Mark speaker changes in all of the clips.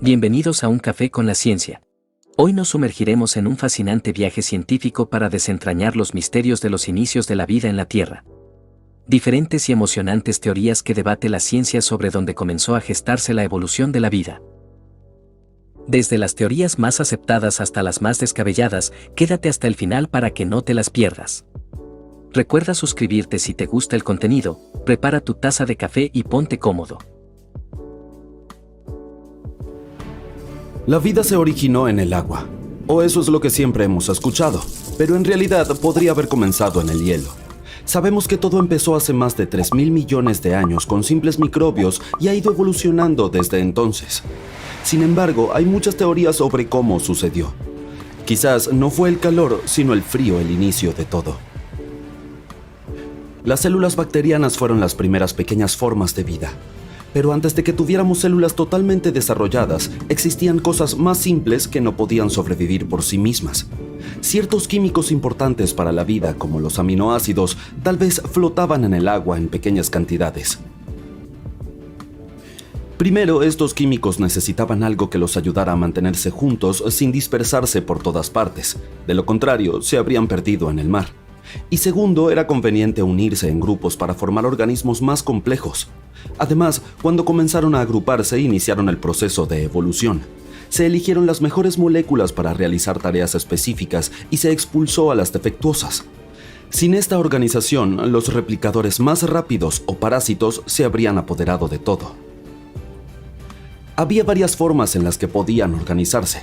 Speaker 1: Bienvenidos a Un Café con la Ciencia. Hoy nos sumergiremos en un fascinante viaje científico para desentrañar los misterios de los inicios de la vida en la Tierra. Diferentes y emocionantes teorías que debate la ciencia sobre dónde comenzó a gestarse la evolución de la vida. Desde las teorías más aceptadas hasta las más descabelladas, quédate hasta el final para que no te las pierdas. Recuerda suscribirte si te gusta el contenido, prepara tu taza de café y ponte cómodo.
Speaker 2: La vida se originó en el agua, o eso es lo que siempre hemos escuchado, pero en realidad podría haber comenzado en el hielo. Sabemos que todo empezó hace más de 3.000 millones de años con simples microbios y ha ido evolucionando desde entonces. Sin embargo, hay muchas teorías sobre cómo sucedió. Quizás no fue el calor, sino el frío el inicio de todo. Las células bacterianas fueron las primeras pequeñas formas de vida. Pero antes de que tuviéramos células totalmente desarrolladas, existían cosas más simples que no podían sobrevivir por sí mismas. Ciertos químicos importantes para la vida, como los aminoácidos, tal vez flotaban en el agua en pequeñas cantidades. Primero, estos químicos necesitaban algo que los ayudara a mantenerse juntos sin dispersarse por todas partes. De lo contrario, se habrían perdido en el mar. Y segundo, era conveniente unirse en grupos para formar organismos más complejos. Además, cuando comenzaron a agruparse, iniciaron el proceso de evolución. Se eligieron las mejores moléculas para realizar tareas específicas y se expulsó a las defectuosas. Sin esta organización, los replicadores más rápidos o parásitos se habrían apoderado de todo. Había varias formas en las que podían organizarse.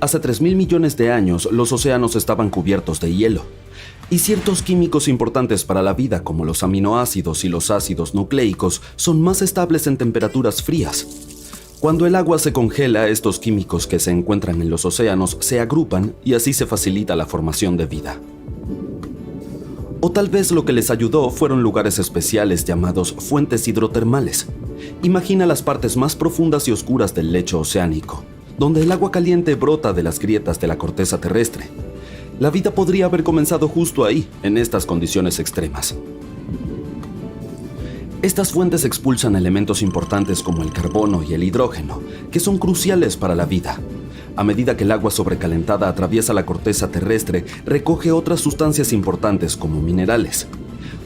Speaker 2: Hace 3.000 millones de años, los océanos estaban cubiertos de hielo. Y ciertos químicos importantes para la vida, como los aminoácidos y los ácidos nucleicos, son más estables en temperaturas frías. Cuando el agua se congela, estos químicos que se encuentran en los océanos se agrupan y así se facilita la formación de vida. O tal vez lo que les ayudó fueron lugares especiales llamados fuentes hidrotermales. Imagina las partes más profundas y oscuras del lecho oceánico, donde el agua caliente brota de las grietas de la corteza terrestre. La vida podría haber comenzado justo ahí, en estas condiciones extremas. Estas fuentes expulsan elementos importantes como el carbono y el hidrógeno, que son cruciales para la vida. A medida que el agua sobrecalentada atraviesa la corteza terrestre, recoge otras sustancias importantes como minerales.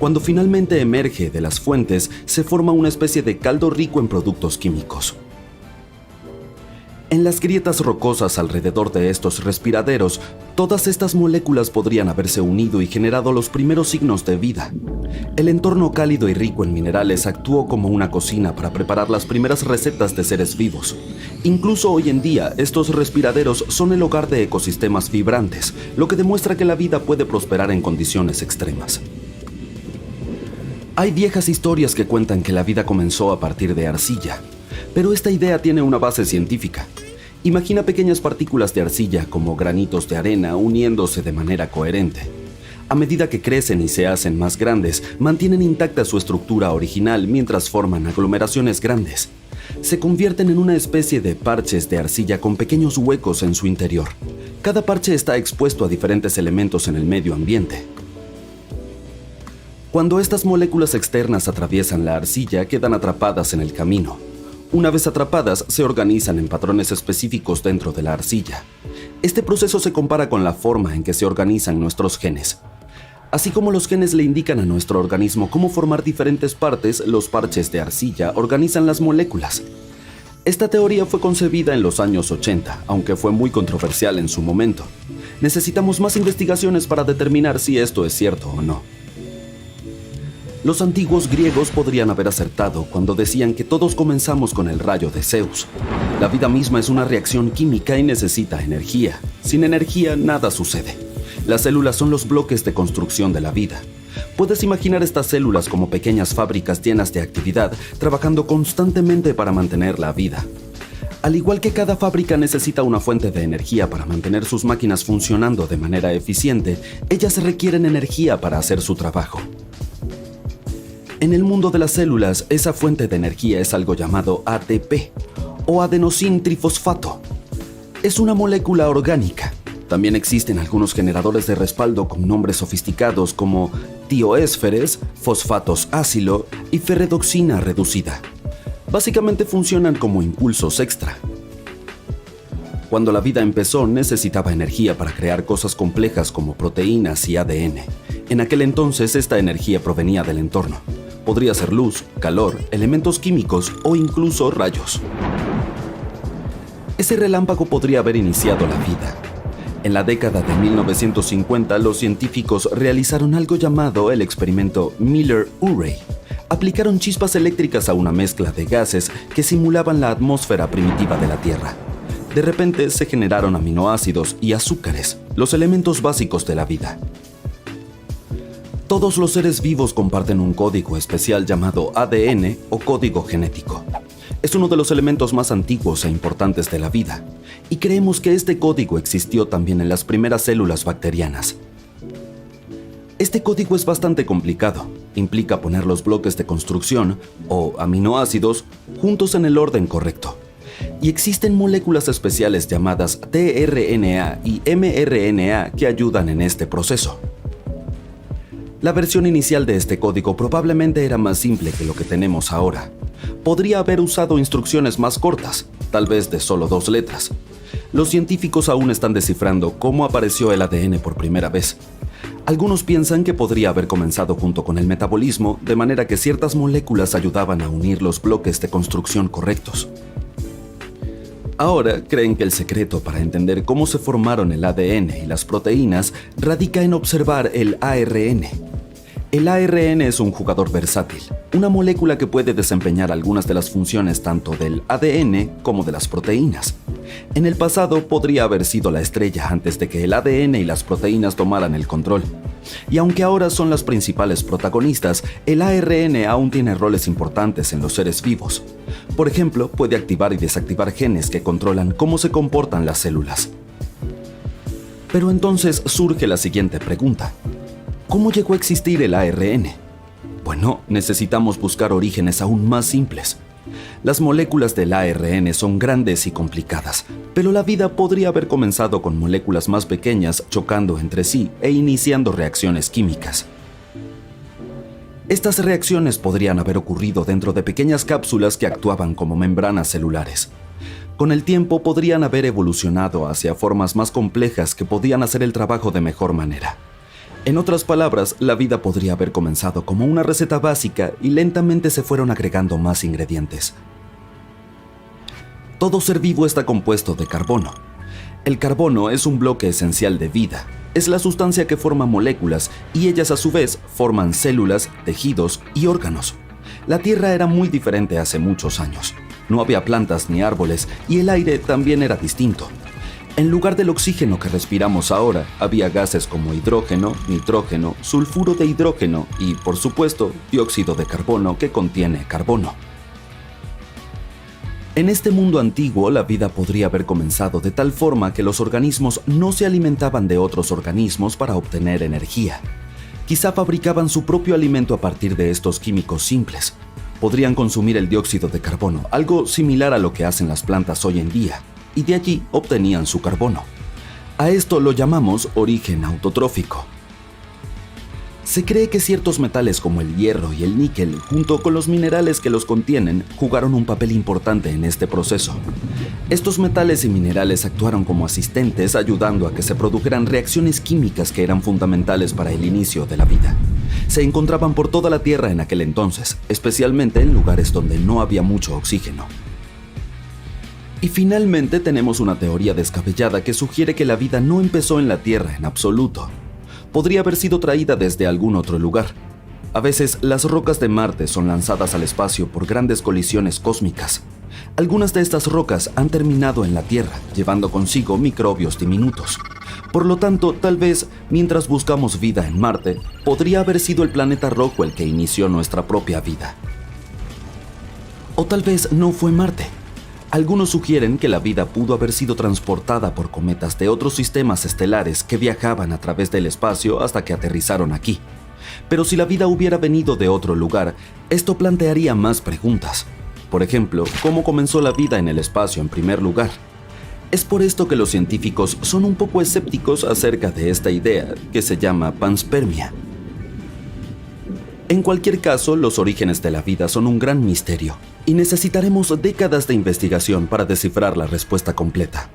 Speaker 2: Cuando finalmente emerge de las fuentes, se forma una especie de caldo rico en productos químicos. En las grietas rocosas alrededor de estos respiraderos, todas estas moléculas podrían haberse unido y generado los primeros signos de vida. El entorno cálido y rico en minerales actuó como una cocina para preparar las primeras recetas de seres vivos. Incluso hoy en día, estos respiraderos son el hogar de ecosistemas vibrantes, lo que demuestra que la vida puede prosperar en condiciones extremas. Hay viejas historias que cuentan que la vida comenzó a partir de arcilla, pero esta idea tiene una base científica. Imagina pequeñas partículas de arcilla como granitos de arena uniéndose de manera coherente. A medida que crecen y se hacen más grandes, mantienen intacta su estructura original mientras forman aglomeraciones grandes. Se convierten en una especie de parches de arcilla con pequeños huecos en su interior. Cada parche está expuesto a diferentes elementos en el medio ambiente. Cuando estas moléculas externas atraviesan la arcilla, quedan atrapadas en el camino. Una vez atrapadas, se organizan en patrones específicos dentro de la arcilla. Este proceso se compara con la forma en que se organizan nuestros genes. Así como los genes le indican a nuestro organismo cómo formar diferentes partes, los parches de arcilla organizan las moléculas. Esta teoría fue concebida en los años 80, aunque fue muy controversial en su momento. Necesitamos más investigaciones para determinar si esto es cierto o no. Los antiguos griegos podrían haber acertado cuando decían que todos comenzamos con el rayo de Zeus. La vida misma es una reacción química y necesita energía. Sin energía, nada sucede. Las células son los bloques de construcción de la vida. Puedes imaginar estas células como pequeñas fábricas llenas de actividad, trabajando constantemente para mantener la vida. Al igual que cada fábrica necesita una fuente de energía para mantener sus máquinas funcionando de manera eficiente, ellas requieren energía para hacer su trabajo. En el mundo de las células, esa fuente de energía es algo llamado ATP, o adenosín-trifosfato. Es una molécula orgánica. También existen algunos generadores de respaldo con nombres sofisticados como tioésferes, fosfatos ácilo y ferredoxina reducida. Básicamente funcionan como impulsos extra. Cuando la vida empezó, necesitaba energía para crear cosas complejas como proteínas y ADN. En aquel entonces, esta energía provenía del entorno. Podría ser luz, calor, elementos químicos o incluso rayos. Ese relámpago podría haber iniciado la vida. En la década de 1950, los científicos realizaron algo llamado el experimento Miller-Urey. Aplicaron chispas eléctricas a una mezcla de gases que simulaban la atmósfera primitiva de la Tierra. De repente se generaron aminoácidos y azúcares, los elementos básicos de la vida. Todos los seres vivos comparten un código especial llamado ADN o código genético. Es uno de los elementos más antiguos e importantes de la vida, y creemos que este código existió también en las primeras células bacterianas. Este código es bastante complicado. Implica poner los bloques de construcción, o aminoácidos, juntos en el orden correcto. Y existen moléculas especiales llamadas tRNA y mRNA que ayudan en este proceso. La versión inicial de este código probablemente era más simple que lo que tenemos ahora. Podría haber usado instrucciones más cortas, tal vez de solo 2 letras. Los científicos aún están descifrando cómo apareció el ADN por primera vez. Algunos piensan que podría haber comenzado junto con el metabolismo, de manera que ciertas moléculas ayudaban a unir los bloques de construcción correctos. Ahora creen que el secreto para entender cómo se formaron el ADN y las proteínas radica en observar el ARN. El ARN es un jugador versátil, una molécula que puede desempeñar algunas de las funciones tanto del ADN como de las proteínas. En el pasado podría haber sido la estrella antes de que el ADN y las proteínas tomaran el control. Y aunque ahora son las principales protagonistas, el ARN aún tiene roles importantes en los seres vivos. Por ejemplo, puede activar y desactivar genes que controlan cómo se comportan las células. Pero entonces surge la siguiente pregunta. ¿Cómo llegó a existir el ARN? Bueno, necesitamos buscar orígenes aún más simples. Las moléculas del ARN son grandes y complicadas, pero la vida podría haber comenzado con moléculas más pequeñas chocando entre sí e iniciando reacciones químicas. Estas reacciones podrían haber ocurrido dentro de pequeñas cápsulas que actuaban como membranas celulares. Con el tiempo podrían haber evolucionado hacia formas más complejas que podían hacer el trabajo de mejor manera. En otras palabras, la vida podría haber comenzado como una receta básica y lentamente se fueron agregando más ingredientes. Todo ser vivo está compuesto de carbono. El carbono es un bloque esencial de vida. Es la sustancia que forma moléculas y ellas a su vez forman células, tejidos y órganos. La Tierra era muy diferente hace muchos años. No había plantas ni árboles y el aire también era distinto. En lugar del oxígeno que respiramos ahora, había gases como hidrógeno, nitrógeno, sulfuro de hidrógeno y, por supuesto, dióxido de carbono que contiene carbono. En este mundo antiguo, la vida podría haber comenzado de tal forma que los organismos no se alimentaban de otros organismos para obtener energía. Quizá fabricaban su propio alimento a partir de estos químicos simples. Podrían consumir el dióxido de carbono, algo similar a lo que hacen las plantas hoy en día, y de allí obtenían su carbono. A esto lo llamamos origen autotrófico. Se cree que ciertos metales como el hierro y el níquel, junto con los minerales que los contienen, jugaron un papel importante en este proceso. Estos metales y minerales actuaron como asistentes, ayudando a que se produjeran reacciones químicas que eran fundamentales para el inicio de la vida. Se encontraban por toda la Tierra en aquel entonces, especialmente en lugares donde no había mucho oxígeno. Y finalmente tenemos una teoría descabellada que sugiere que la vida no empezó en la Tierra en absoluto. Podría haber sido traída desde algún otro lugar. A veces, las rocas de Marte son lanzadas al espacio por grandes colisiones cósmicas. Algunas de estas rocas han terminado en la Tierra, llevando consigo microbios diminutos. Por lo tanto, tal vez, mientras buscamos vida en Marte, podría haber sido el planeta rojo el que inició nuestra propia vida. O tal vez no fue Marte. Algunos sugieren que la vida pudo haber sido transportada por cometas de otros sistemas estelares que viajaban a través del espacio hasta que aterrizaron aquí. Pero si la vida hubiera venido de otro lugar, esto plantearía más preguntas. Por ejemplo, ¿cómo comenzó la vida en el espacio en primer lugar? Es por esto que los científicos son un poco escépticos acerca de esta idea, que se llama panspermia. En cualquier caso, los orígenes de la vida son un gran misterio, y necesitaremos décadas de investigación para descifrar la respuesta completa.